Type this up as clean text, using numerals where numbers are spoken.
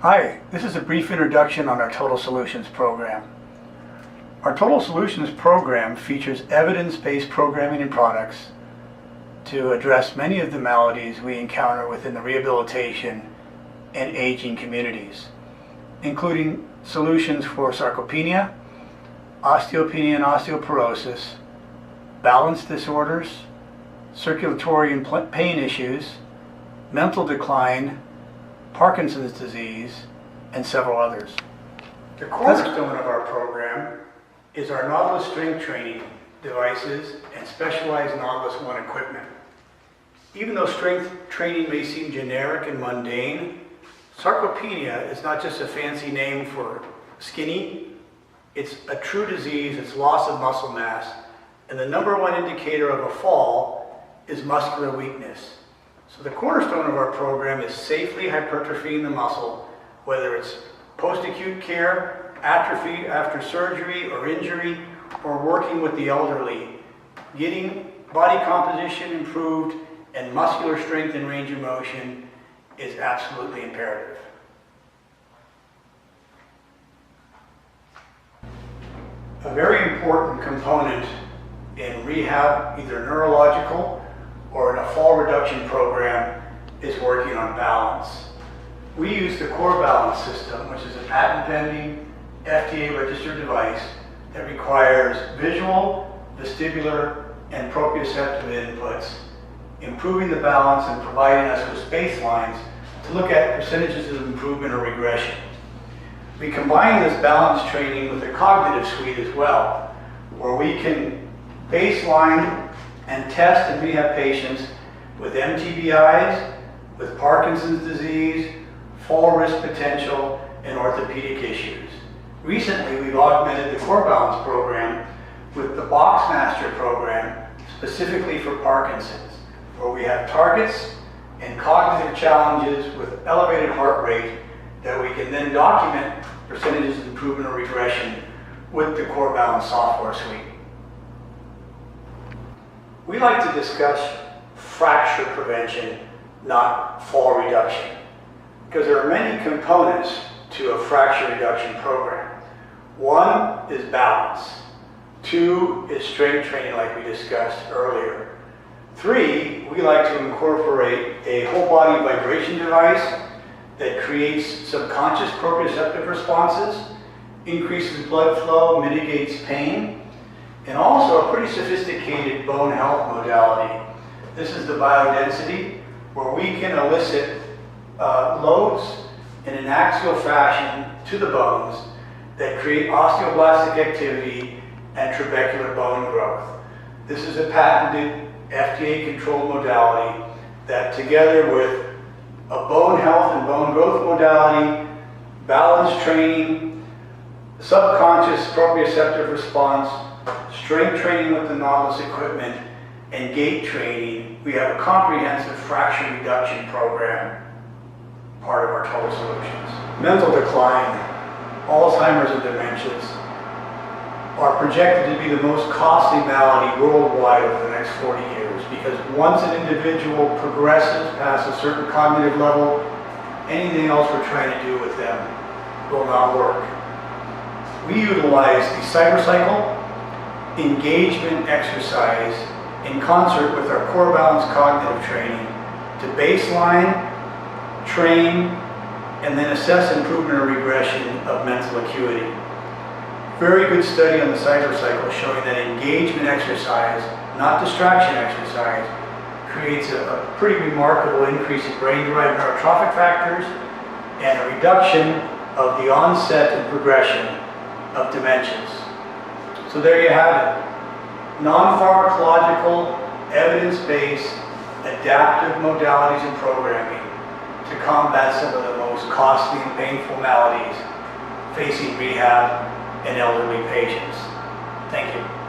Hi, this is a brief introduction on our Total Solutions program. Our Total Solutions program features evidence-based programming and products to address many of the maladies we encounter within the rehabilitation and aging communities, including solutions for sarcopenia, osteopenia and osteoporosis, balance disorders, circulatory and pain issues, mental decline, Parkinson's disease, and several others. The cornerstone of our program is our Nautilus strength training devices and specialized Nautilus One equipment. Even though strength training may seem generic and mundane, sarcopenia is not just a fancy name for skinny. It's a true disease, it's loss of muscle mass, and the number one indicator of a fall is muscular weakness. So the cornerstone of our program is safely hypertrophying the muscle, whether it's post-acute care, atrophy after surgery or injury, or working with the elderly. Getting body composition improved and muscular strength and range of motion is absolutely imperative. A very important component in rehab, either neurological or in a fall reduction program, is working on balance. We use the Core Balance system, which is a patent-pending, FDA-registered device that requires visual, vestibular, and proprioceptive inputs, improving the balance and providing us with baselines to look at percentages of improvement or regression. We combine this balance training with a cognitive suite as well, where we can baseline and test and rehab patients with MTBIs, with Parkinson's disease, fall risk potential, and orthopedic issues. Recently, we've augmented the Core Balance program with the Boxmaster program specifically for Parkinson's, where we have targets and cognitive challenges with elevated heart rate that we can then document percentages of improvement or regression with the Core Balance software suite. We like to discuss fracture prevention, not fall reduction, because there are many components to a fracture reduction program. One is balance. Two is strength training, like we discussed earlier. Three, we like to incorporate a whole body vibration device that creates subconscious proprioceptive responses, increases blood flow, mitigates pain, and also a pretty sophisticated bone health modality. This is the biodensity, where we can elicit loads in an axial fashion to the bones that create osteoblastic activity and trabecular bone growth. This is a patented, FDA-controlled modality that, together with a bone health and bone growth modality, balance training, subconscious proprioceptive response, strength training with the Nautilus equipment, and gait training, we have a comprehensive fracture reduction program, part of our Total Solutions. Mental decline, Alzheimer's and dementias are projected to be the most costly malady worldwide over the next 40 years, because once an individual progresses past a certain cognitive level, anything else we're trying to do with them will not work. We utilize the cycle engagement exercise in concert with our Core Balance cognitive training to baseline, train, and then assess improvement or regression of mental acuity. Very good study on the cycle showing that engagement exercise, not distraction exercise, creates a pretty remarkable increase in brain-derived neurotrophic factors and a reduction of the onset and progression of dementias. So there you have it. Non-pharmacological, evidence-based, adaptive modalities and programming to combat some of the most costly and painful maladies facing rehab and elderly patients. Thank you.